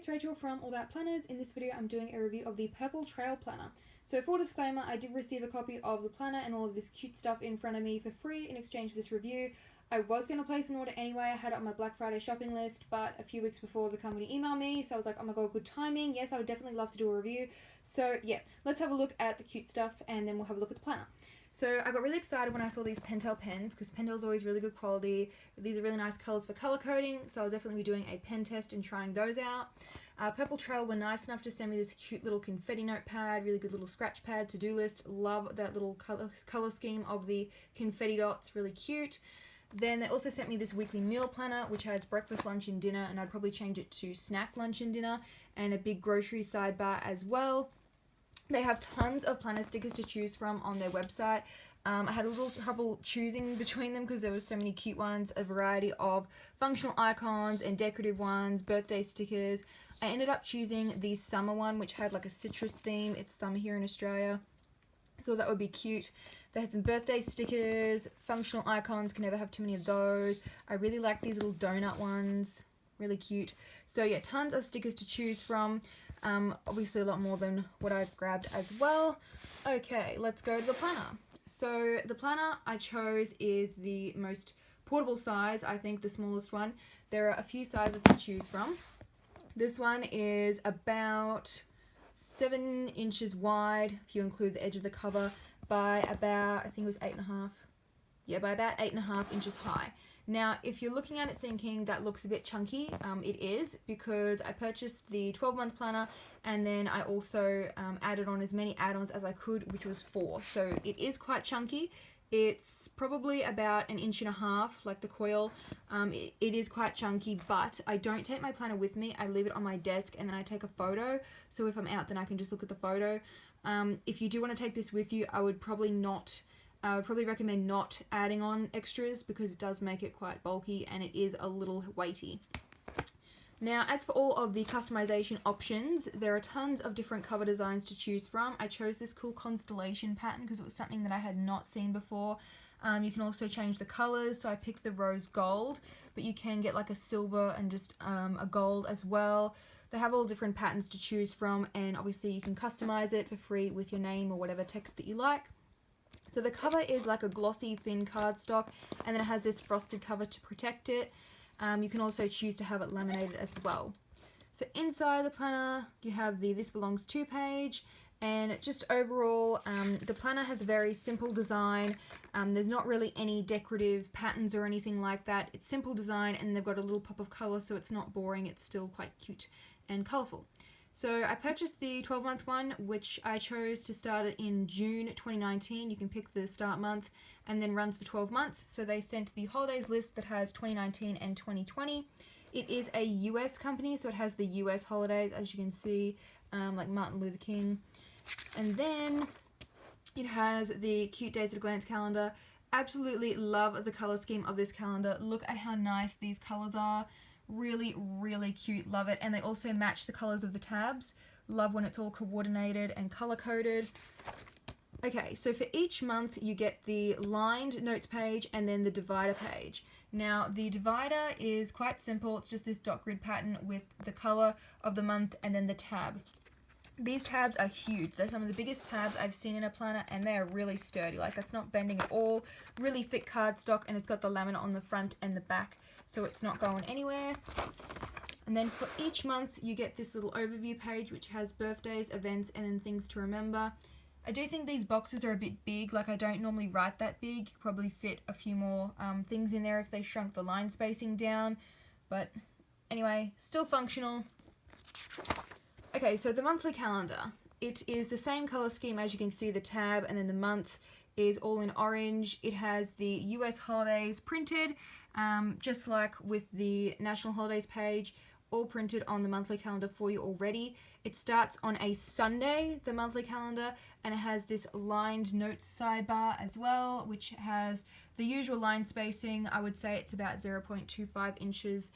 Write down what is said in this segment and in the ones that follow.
it's Rachel from All About Planners. In this video I'm doing a review of the Purple Trail Planner. So full disclaimer, I did receive a copy of the planner and all of this cute stuff in front of me for free in exchange for this review. I was going to place an order anyway, I had it on my Black Friday shopping list, but a few weeks before the company emailed me, so I was like, oh my god, good timing, yes, I would definitely love to do a review. So yeah, let's have a look at the cute stuff and then we'll have a look at the planner. So I got really excited when I saw these Pentel pens because Pentel is always really good quality. These are really nice colours for colour coding, so I'll definitely be doing a pen test and trying those out. Purple Trail were nice enough to send me this cute little confetti notepad, really good little scratch pad, to-do list. Love that little colour scheme of the confetti dots, really cute. Then they also sent me this weekly meal planner, which has breakfast, lunch and dinner, and I'd probably change it to snack, lunch and dinner, and a big grocery sidebar as well. They have tons of planner stickers to choose from on their website. I had a little trouble choosing between them because there were so many cute ones, a variety of functional icons and decorative ones, birthday stickers. I ended up choosing the summer one, which had like a citrus theme. It's summer here in Australia, so that would be cute. They had some birthday stickers, functional icons, can never have too many of those. I really like these little donut ones, really cute. So yeah, tons of stickers to choose from. Obviously a lot more than what I've grabbed as well. Okay, let's go to the planner. So the planner I chose is the most portable size, I think the smallest one. There are a few sizes to choose from. This one is about 7 inches wide, if you include the edge of the cover, by about, I think it was 8.5. Yeah, by about 8.5 inches high. Now, if you're looking at it thinking that looks a bit chunky, it is, because I purchased the 12-month planner and then I also added on as many add-ons as I could, which was 4. So it is quite chunky. It's probably about 1.5 inches, like the coil. It is quite chunky, but I don't take my planner with me. I leave it on my desk and then I take a photo. So if I'm out, then I can just look at the photo. If you do want to take this with you, I would probably recommend not adding on extras because it does make it quite bulky and it is a little weighty. Now, as for all of the customization options, there are tons of different cover designs to choose from. I chose this cool constellation pattern because it was something that I had not seen before. You can also change the colors, so I picked the rose gold, but you can get like a silver and just a gold as well. They have all different patterns to choose from, and obviously you can customize it for free with your name or whatever text that you like. So the cover is like a glossy thin cardstock, and then it has this frosted cover to protect it. You can also choose to have it laminated as well. So inside the planner you have the This Belongs To page, and just overall the planner has a very simple design. There's not really any decorative patterns or anything like that. It's simple design and they've got a little pop of colour, so it's not boring, it's still quite cute and colourful. So I purchased the 12-month one, which I chose to start it in June 2019. You can pick the start month and then runs for 12 months. So they sent the holidays list that has 2019 and 2020. It is a US company, so it has the US holidays, as you can see, like Martin Luther King. And then it has the cute Days at a Glance calendar. Absolutely love the color scheme of this calendar. Look at how nice these colors are. Really, really cute. Love it. And they also match the colors of the tabs. Love when it's all coordinated and color coded. Okay, so for each month you get the lined notes page and then the divider page. Now the divider is quite simple. It's just this dot grid pattern with the color of the month and then the tab. These tabs are huge. They're some of the biggest tabs I've seen in a planner, and they are really sturdy. Like, that's not bending at all. Really thick cardstock, and it's got the laminate on the front and the back, so it's not going anywhere. And then for each month you get this little overview page which has birthdays, events, and then things to remember. I do think these boxes are a bit big. Like, I don't normally write that big. You could probably fit a few more things in there if they shrunk the line spacing down, but anyway, still functional. Okay, so the monthly calendar. It is the same color scheme as you can see, the tab, and then the month is all in orange. It has the US holidays printed, just like with the national holidays page, all printed on the monthly calendar for you already. It starts on a Sunday, the monthly calendar, and it has this lined notes sidebar as well, which has the usual line spacing. I would say it's about 0.25 inches,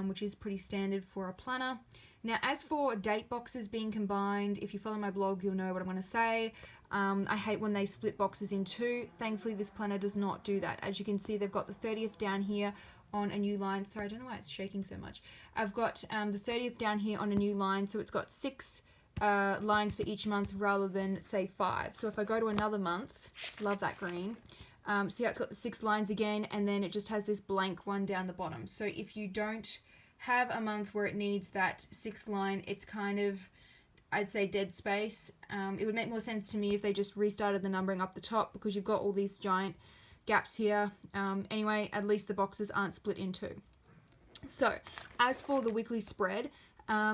which is pretty standard for a planner. Now, as for date boxes being combined, if you follow my blog, you'll know what I'm going to say. I hate when they split boxes in two. Thankfully, this planner does not do that. As you can see, they've got the 30th down here on a new line. Sorry, I don't know why it's shaking so much. I've got the 30th down here on a new line, so it's got 6 lines for each month rather than say 5. So if I go to another month, love that green. So yeah, it's got the 6 lines again, and then it just has this blank one down the bottom. So if you don't have a month where it needs that 6th line, it's kind of, I'd say, dead space. It would make more sense to me if they just restarted the numbering up the top, because you've got all these giant gaps here. Anyway, at least the boxes aren't split in two. So as for the weekly spread,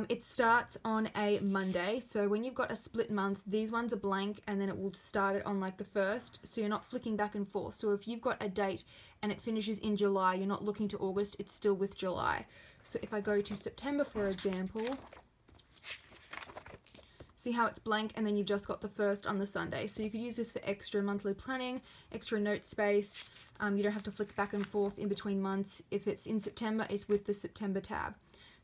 it starts on a Monday. So when you've got a split month, these ones are blank, and then it will start it on like the 1st. So you're not flicking back and forth. So if you've got a date and it finishes in July, you're not looking to August, it's still with July. So if I go to September, for example, see how it's blank, and then you've just got the 1st on the Sunday. So you could use this for extra monthly planning, extra note space. You don't have to flick back and forth in between months. If it's in September, it's with the September tab.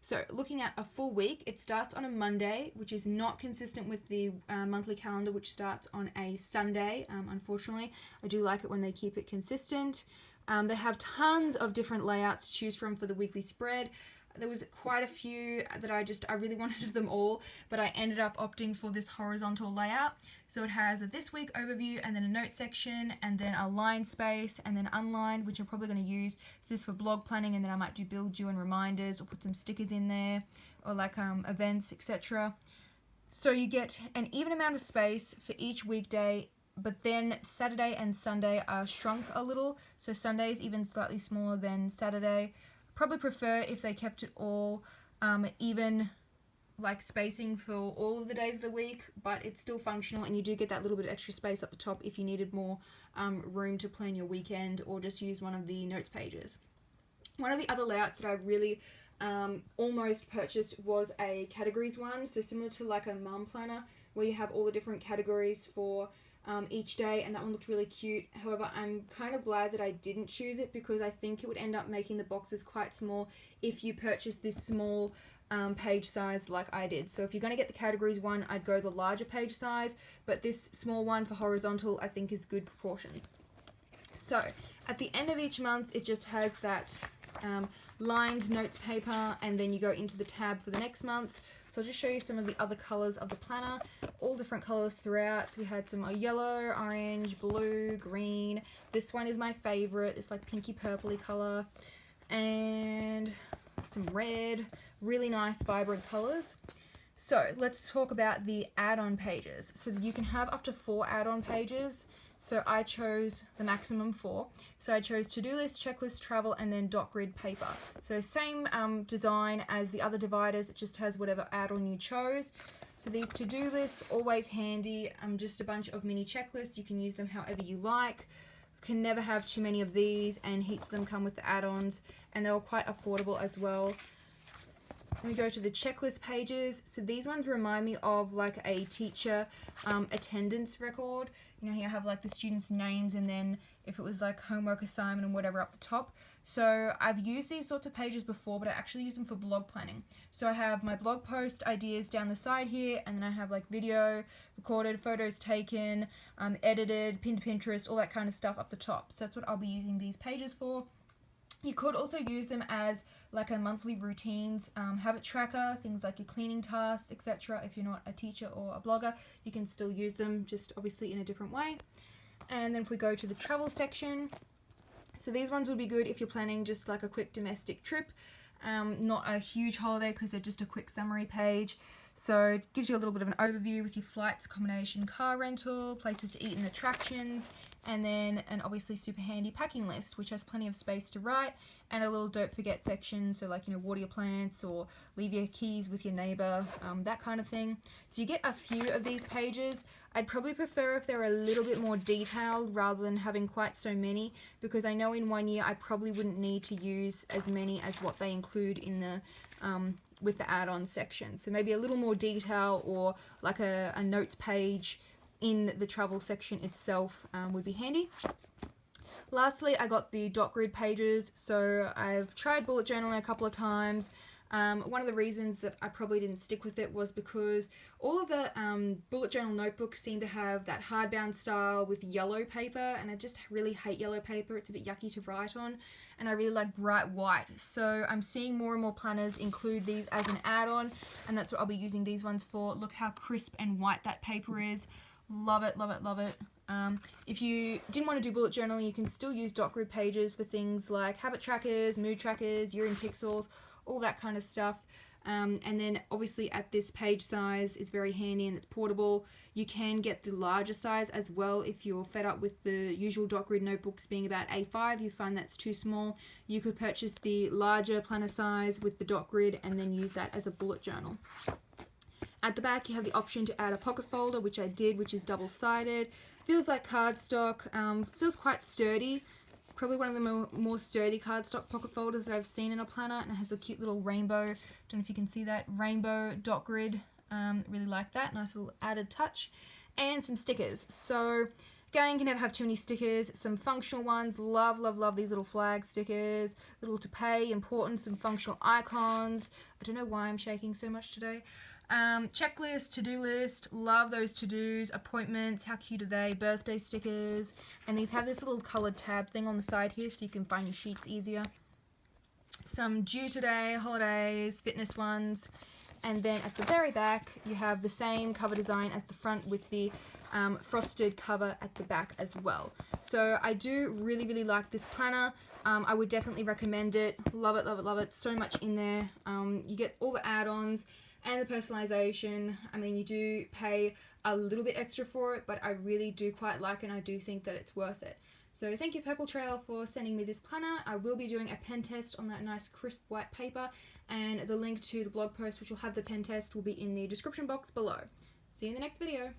So looking at a full week, it starts on a Monday, which is not consistent with the monthly calendar, which starts on a Sunday. Unfortunately, I do like it when they keep it consistent. They have tons of different layouts to choose from for the weekly spread. There was quite a few that I really wanted of them all, but I ended up opting for this horizontal layout. So it has a this week overview, and then a note section, and then a line space, and then unlined, which I'm probably going to use. So this is for blog planning, and then I might do build you and reminders, or put some stickers in there, or like events, etc. So you get an even amount of space for each weekday, but then Saturday and Sunday are shrunk a little. So Sunday is even slightly smaller than Saturday. Probably prefer if they kept it all even like spacing for all of the days of the week, but it's still functional, and you do get that little bit of extra space up the top if you needed more room to plan your weekend, or just use one of the notes pages. One of the other layouts that I really almost purchased was a categories one, so similar to like a mum planner where you have all the different categories for each day, and that one looked really cute. However, I'm kind of glad that I didn't choose it, because I think it would end up making the boxes quite small if you purchase this small page size like I did. So if you're going to get the categories one, I'd go the larger page size, but this small one for horizontal I think is good proportions. So at the end of each month, it just has that lined notes paper, and then you go into the tab for the next month. So I'll just show you some of the other colours of the planner, all different colours throughout. So we had some yellow, orange, blue, green. This one is my favourite, it's like pinky purpley colour, and some red, really nice vibrant colours. So let's talk about the add-on pages. So you can have up to 4 add-on pages. So I chose the maximum 4. So I chose to-do list, checklist, travel, and then dot grid paper. So same design as the other dividers, it just has whatever add-on you chose. So these to-do lists, always handy, just a bunch of mini checklists. You can use them however you like. Can never have too many of these, and heaps of them come with the add-ons, and they were quite affordable as well. We go to the checklist pages. So these ones remind me of like a teacher attendance record. You know, here I have like the students' names, and then if it was like homework assignment and whatever up the top. So I've used these sorts of pages before, but I actually use them for blog planning. So I have my blog post ideas down the side here, and then I have like video recorded, photos taken, edited, pinned to Pinterest, all that kind of stuff up the top. So that's what I'll be using these pages for. You could also use them as like a monthly routines habit tracker, things like your cleaning tasks, etc. If you're not a teacher or a blogger, you can still use them, just obviously in a different way. And then if we go to the travel section, so these ones would be good if you're planning just like a quick domestic trip, not a huge holiday, because they're just a quick summary page. So it gives you a little bit of an overview with your flights, accommodation, car rental, places to eat and attractions, and then an obviously super handy packing list, which has plenty of space to write, and a little don't forget section, so like, you know, water your plants or leave your keys with your neighbor, that kind of thing. So you get a few of these pages. I'd probably prefer if they're a little bit more detailed rather than having quite so many, because I know in one year I probably wouldn't need to use as many as what they include in the with the add-on section. So maybe a little more detail, or like a notes page in the travel section itself would be handy. Lastly, I got the dot grid pages. So I've tried bullet journaling a couple of times. One of the reasons that I probably didn't stick with it was because all of the bullet journal notebooks seem to have that hardbound style with yellow paper, and I just really hate yellow paper. It's a bit yucky to write on, and I really like bright white. So I'm seeing more and more planners include these as an add-on, and that's what I'll be using these ones for. Look how crisp and white that paper is. Love it, love it, love it. If you didn't want to do bullet journaling, you can still use dot grid pages for things like habit trackers, mood trackers, urine pixels, all that kind of stuff. And then obviously at this page size, it's very handy and it's portable. You can get the larger size as well if you're fed up with the usual dot grid notebooks being about A5. You find that's too small. You could purchase the larger planner size with the dot grid and then use that as a bullet journal. At the back, you have the option to add a pocket folder, which I did, which is double-sided. Feels like cardstock, feels quite sturdy. Probably one of the more sturdy cardstock pocket folders that I've seen in a planner, and it has a cute little rainbow, don't know if you can see that, rainbow dot grid. Really like that, nice little added touch. And some stickers. So again, you can never have too many stickers. Some functional ones, love, love, love these little flag stickers. Little to pay, important, some functional icons. I don't know why I'm shaking so much today. Checklist, to-do list, love those to-dos, appointments, how cute are they, birthday stickers, and these have this little coloured tab thing on the side here so you can find your sheets easier. Some due today, holidays, fitness ones, and then at the very back you have the same cover design as the front with the frosted cover at the back as well. So I do really, really like this planner. I would definitely recommend it. Love it, love it, love it. So much in there. You get all the add-ons and the personalization. I mean, you do pay a little bit extra for it, but I really do quite like it, and I do think that it's worth it. So thank you, Purple Trail, for sending me this planner. I will be doing a pen test on that nice crisp white paper, and the link to the blog post, which will have the pen test, will be in the description box below. See you in the next video.